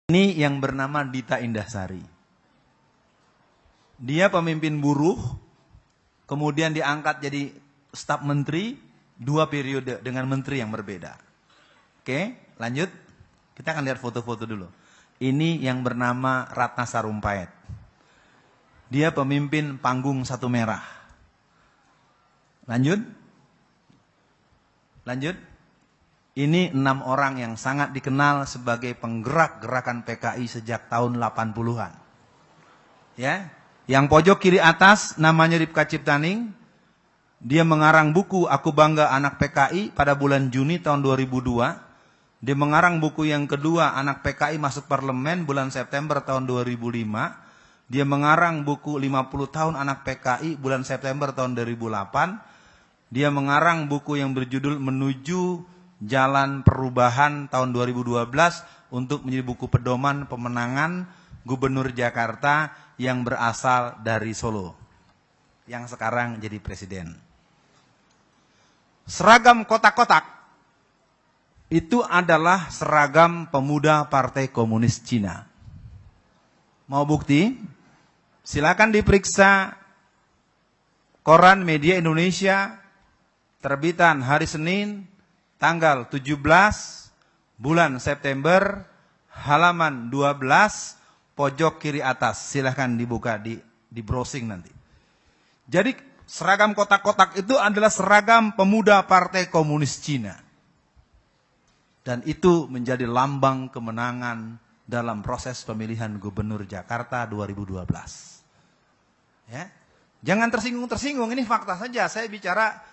Ini yang bernama Dita Indahsari. Dia pemimpin buruh, kemudian diangkat jadi staf menteri, 2 periode dengan menteri yang berbeda. Oke, lanjut. Kita akan lihat foto-foto dulu. Ini yang bernama Ratna Sarumpait. Dia pemimpin panggung Satu Merah. Lanjut. Lanjut. Ini 6 orang yang sangat dikenal sebagai penggerak gerakan PKI sejak tahun 80-an. Ya, yang pojok kiri atas namanya Ripka Ciptaning. Dia mengarang buku Aku Bangga Anak PKI pada bulan Juni tahun 2002. Dia mengarang buku yang kedua Anak PKI Masuk Parlemen bulan September tahun 2005. Dia mengarang buku 50 tahun Anak PKI bulan September tahun 2008. Dia mengarang buku yang berjudul Menuju Jalan Perubahan tahun 2012 untuk menjadi buku pedoman pemenangan Gubernur Jakarta yang berasal dari Solo, yang sekarang jadi presiden. Seragam kotak-kotak itu adalah seragam pemuda Partai Komunis Cina. Mau bukti? Silakan diperiksa koran Media Indonesia terbitan hari Senin tanggal 17 bulan September, halaman 12, pojok kiri atas. Silahkan dibuka, di browsing nanti. Jadi seragam kotak-kotak itu adalah seragam pemuda Partai Komunis Cina. Dan itu menjadi lambang kemenangan dalam proses pemilihan Gubernur Jakarta 2012. Ya. Jangan tersinggung-tersinggung, ini fakta saja. Saya bicara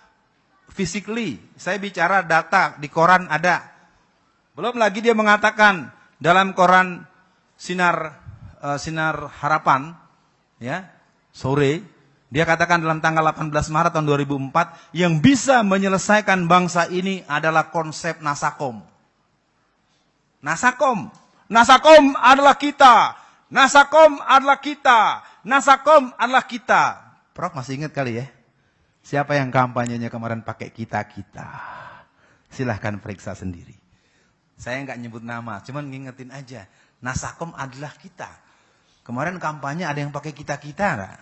physically, saya bicara data, di koran ada. Belum lagi dia mengatakan dalam koran Sinar Harapan, ya, sore, dia katakan dalam tanggal 18 Maret tahun 2004, yang bisa menyelesaikan bangsa ini adalah konsep Nasakom. Nasakom adalah kita. Nasakom adalah kita. Nasakom adalah kita. Prof masih ingat kali ya? Siapa yang kampanyenya kemarin pakai kita-kita? Silahkan periksa sendiri. Saya nggak nyebut nama, cuman ngingetin aja. Nasakom adalah kita. Kemarin kampanye ada yang pakai kita-kita.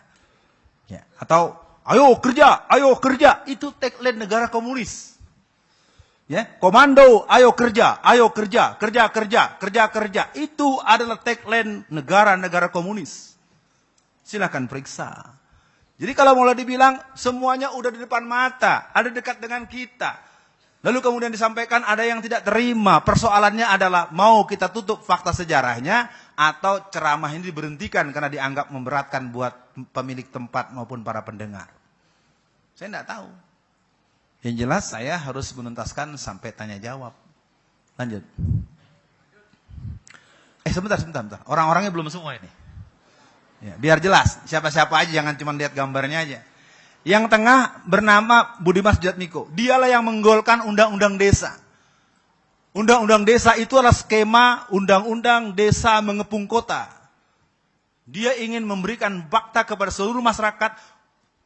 Ya. Atau, ayo kerja. Itu tagline negara komunis. Ya, komando, ayo kerja. Kerja. Itu adalah tagline negara-negara komunis. Silahkan periksa. Jadi kalau mulai dibilang semuanya udah di depan mata, ada dekat dengan kita. Lalu kemudian disampaikan ada yang tidak terima. Persoalannya adalah mau kita tutup fakta sejarahnya atau ceramah ini diberhentikan karena dianggap memberatkan buat pemilik tempat maupun para pendengar. Saya tidak tahu. Yang jelas saya harus menuntaskan sampai tanya jawab. Lanjut. Sebentar. Orang-orangnya belum semua ini. Ya, biar jelas, siapa-siapa aja, jangan cuma lihat gambarnya aja. Yang tengah bernama Budiman Sujatmiko. Dialah yang menggolkan undang-undang desa. Undang-undang desa itu adalah skema undang-undang desa mengepung kota. Dia ingin memberikan bakta kepada seluruh masyarakat.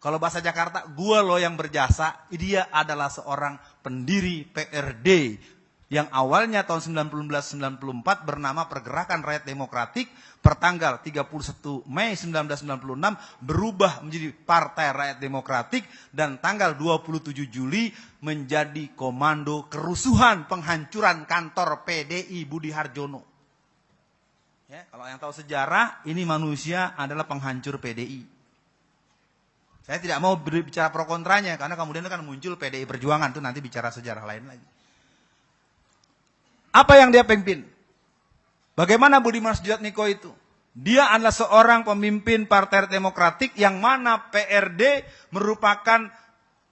Kalau bahasa Jakarta, gua loh yang berjasa. Dia adalah seorang pendiri PRD yang awalnya tahun 1994 bernama Pergerakan Rakyat Demokratik, pertanggal 31 Mei 1996 berubah menjadi Partai Rakyat Demokratik, dan tanggal 27 Juli menjadi Komando Kerusuhan Penghancuran Kantor PDI Budi Harjono. Ya, kalau yang tahu sejarah, ini manusia adalah penghancur PDI. Saya tidak mau berbicara pro kontranya, karena kemudian kan muncul PDI Perjuangan, itu nanti bicara sejarah lain lagi. Apa yang dia pimpin? Bagaimana Budiman Sujatmiko itu? Dia adalah seorang pemimpin Partai Demokratik yang mana PRD merupakan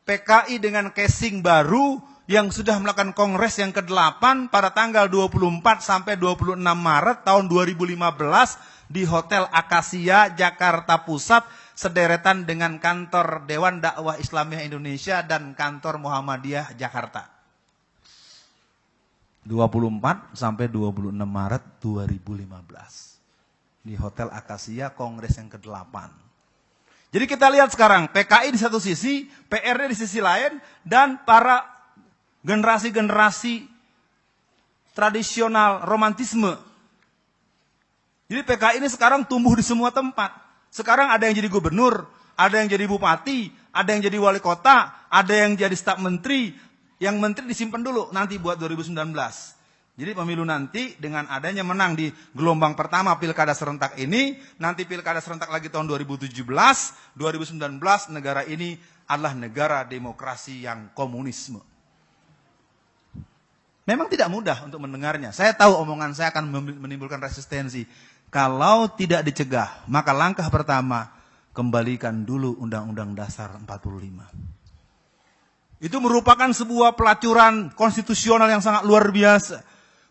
PKI dengan casing baru yang sudah melakukan kongres yang ke-8 pada tanggal 24 sampai 26 Maret tahun 2015 di Hotel Akasia, Jakarta Pusat, sederetan dengan kantor Dewan Dakwah Islamiyah Indonesia dan kantor Muhammadiyah Jakarta. 24 sampai 26 Maret 2015. Di Hotel Akasia, kongres yang ke-8. Jadi kita lihat sekarang, PKI di satu sisi, PRD di sisi lain, dan para generasi-generasi tradisional romantisme Jadi PKI ini sekarang tumbuh di semua tempat. Sekarang ada yang jadi gubernur, ada yang jadi bupati, ada yang jadi wali kota, ada yang jadi staf menteri. Yang menteri disimpan dulu nanti buat 2019. Jadi pemilu nanti dengan adanya menang di gelombang pertama pilkada serentak ini, nanti pilkada serentak lagi tahun 2017, 2019 negara ini adalah negara demokrasi yang komunisme. Memang tidak mudah untuk mendengarnya. Saya tahu omongan saya akan menimbulkan resistensi. Kalau tidak dicegah, maka langkah pertama, kembalikan dulu Undang-Undang Dasar 45. Itu merupakan sebuah pelacuran konstitusional yang sangat luar biasa.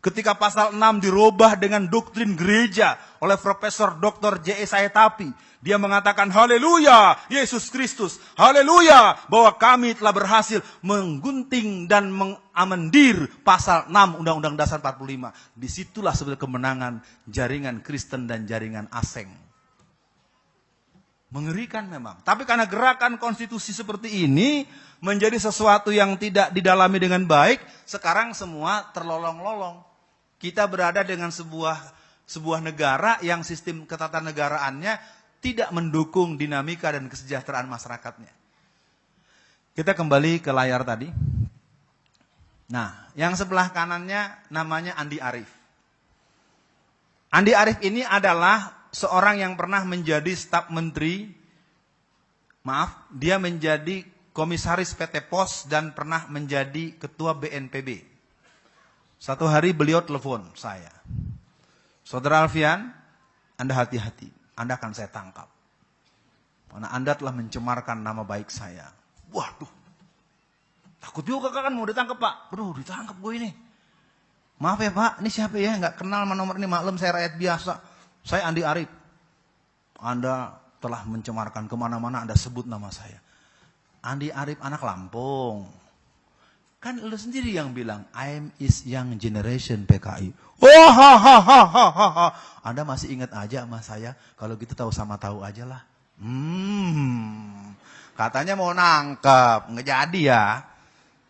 Ketika pasal 6 dirubah dengan doktrin gereja oleh Profesor Dr. J.E. Sayetapi. Dia mengatakan, haleluya, Yesus Kristus, haleluya, bahwa kami telah berhasil menggunting dan mengamandir pasal 6 Undang-Undang Dasar 45. Disitulah sebenarnya kemenangan jaringan Kristen dan jaringan asing. Mengerikan memang. Tapi karena gerakan konstitusi seperti ini menjadi sesuatu yang tidak didalami dengan baik, sekarang semua terlolong-lolong. Kita berada dengan sebuah negara yang sistem ketatanegaraannya tidak mendukung dinamika dan kesejahteraan masyarakatnya. Kita kembali ke layar tadi. Nah, yang sebelah kanannya namanya Andi Arief. Andi Arief ini adalah seorang yang pernah menjadi staf menteri, dia menjadi komisaris PT POS dan pernah menjadi ketua BNPB. Satu hari beliau telepon saya. Saudara Alfian, Anda hati-hati. Anda akan saya tangkap. Karena Anda telah mencemarkan nama baik saya. Waduh. Takut juga kan mau ditangkap Pak. Aduh ditangkap gue ini. Maaf ya Pak, ini siapa ya? Nggak kenal sama nomor ini, maklum saya rakyat biasa. Saya Andi Arief. Anda telah mencemarkan kemana-mana Anda sebut nama saya. Andi Arief anak Lampung. Kan lu sendiri yang bilang, I am is young generation PKI. Oh, Anda masih ingat aja sama saya? Kalau gitu tahu sama tahu aja lah. Katanya mau nangkep, nggak jadi ya.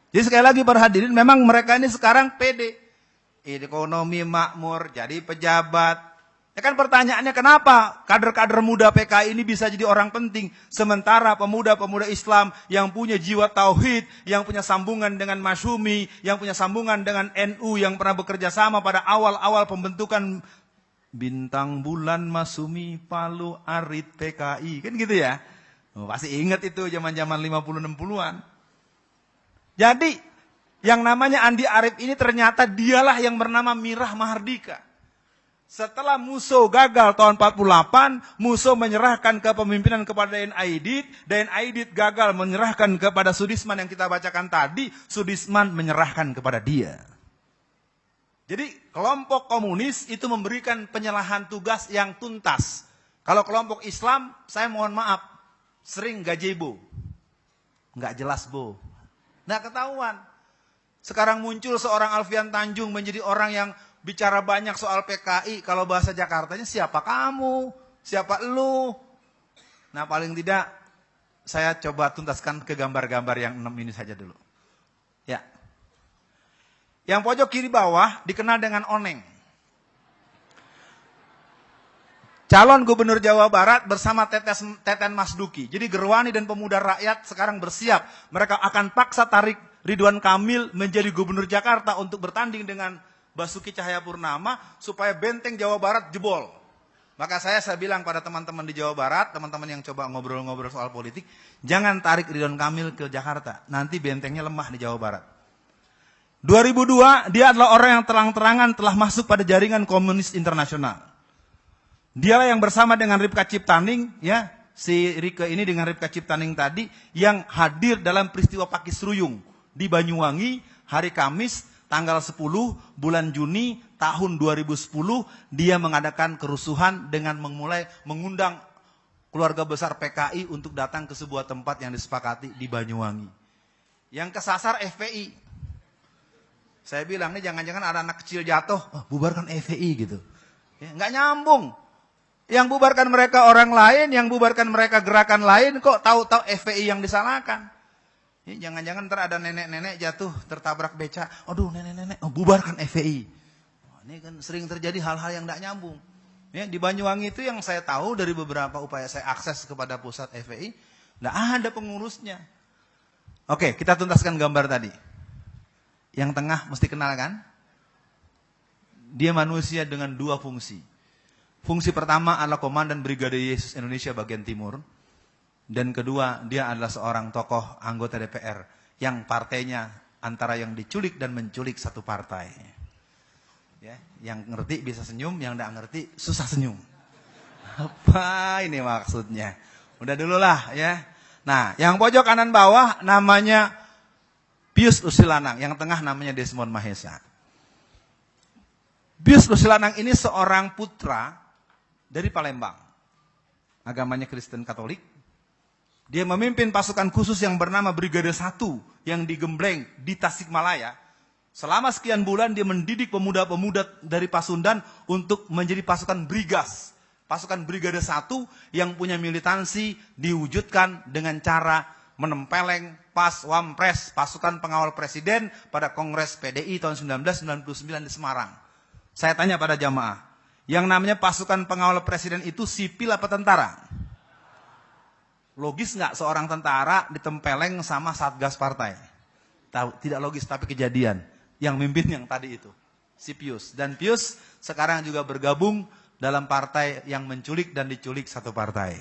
Jadi sekali lagi para hadirin, memang mereka ini sekarang pede. Ekonomi makmur, jadi pejabat. Ya kan pertanyaannya kenapa kader-kader muda PKI ini bisa jadi orang penting. Sementara pemuda-pemuda Islam yang punya jiwa tauhid, yang punya sambungan dengan Masyumi, yang punya sambungan dengan NU, yang pernah bekerja sama pada awal-awal pembentukan Bintang Bulan Masyumi Palu Arit PKI. Kan gitu ya. Pasti ingat itu zaman-zaman 50-60an. Jadi yang namanya Andi Arief ini ternyata dialah yang bernama Mirah Mahardika. Setelah Musso gagal tahun 48, Musso menyerahkan kepemimpinan kepada Dayan Aidit, Dayan Aidit gagal menyerahkan kepada Sudisman yang kita bacakan tadi, Sudisman menyerahkan kepada dia. Jadi kelompok komunis itu memberikan penyerahan tugas yang tuntas. Kalau kelompok Islam, saya mohon maaf, sering gazebo. Nggak jelas bo. Nggak ketahuan. Sekarang muncul seorang Alfian Tanjung menjadi orang yang bicara banyak soal PKI, kalau bahasa Jakartanya siapa kamu, siapa lu. Nah paling tidak saya coba tuntaskan ke gambar-gambar yang 6 ini saja dulu. Ya. Yang pojok kiri bawah dikenal dengan Oneng. Calon Gubernur Jawa Barat bersama Teten Mas Duki. Jadi Gerwani dan pemuda rakyat sekarang bersiap. Mereka akan paksa tarik Ridwan Kamil menjadi Gubernur Jakarta untuk bertanding dengan Basuki Cahayapurnama supaya benteng Jawa Barat jebol. Maka saya bilang pada teman-teman di Jawa Barat, teman-teman yang coba ngobrol-ngobrol soal politik, jangan tarik Ridwan Kamil ke Jakarta. Nanti bentengnya lemah di Jawa Barat. 2002, dia adalah orang yang terang-terangan telah masuk pada jaringan komunis internasional. Dialah yang bersama dengan Ripka Ciptaning, ya, si Rike ini dengan Ripka Ciptaning tadi, yang hadir dalam peristiwa Pakisruyung di Banyuwangi hari Kamis, tanggal 10 bulan Juni tahun 2010, dia mengadakan kerusuhan dengan mengundang keluarga besar PKI untuk datang ke sebuah tempat yang disepakati di Banyuwangi. Yang kesasar FPI. Saya bilang, nih jangan-jangan ada anak kecil jatuh, bubarkan FPI gitu. Ya, nggak nyambung. Yang bubarkan mereka orang lain, yang bubarkan mereka gerakan lain, kok tahu-tahu FPI yang disalahkan. Ya, jangan-jangan ntar ada nenek-nenek jatuh tertabrak beca. Aduh nenek-nenek, bubarkan FPI. Ini kan sering terjadi hal-hal yang tidak nyambung. Ya, di Banyuwangi itu yang saya tahu dari beberapa upaya saya akses kepada pusat FPI, nggak ada pengurusnya. Oke, kita tuntaskan gambar tadi. Yang tengah mesti kenal kan? Dia manusia dengan dua fungsi. Fungsi pertama adalah Komandan Brigade Yesus Indonesia bagian timur. Dan kedua, dia adalah seorang tokoh anggota DPR yang partainya antara yang diculik dan menculik satu partai. Ya, yang ngerti bisa senyum, yang tidak ngerti susah senyum. Apa ini maksudnya? Udah dulu lah ya. Nah, yang pojok kanan bawah namanya Pius Lusilanang, yang tengah namanya Desmond Mahesa. Pius Lusilanang ini seorang putra dari Palembang. Agamanya Kristen Katolik. Dia memimpin pasukan khusus yang bernama Brigade 1 yang digembleng di Tasikmalaya. Selama sekian bulan dia mendidik pemuda-pemuda dari Pasundan untuk menjadi pasukan Brigas. Pasukan Brigade 1 yang punya militansi diwujudkan dengan cara menempeleng Pas Wampres, pasukan pengawal presiden pada Kongres PDI tahun 1999 di Semarang. Saya tanya pada jamaah, yang namanya pasukan pengawal presiden itu sipil apa tentara? Logis nggak seorang tentara ditempeleng sama satgas partai? Tidak logis, tapi kejadian. Yang mimpin yang tadi itu, si Pius. Dan Pius sekarang juga bergabung dalam partai yang menculik dan diculik satu partai.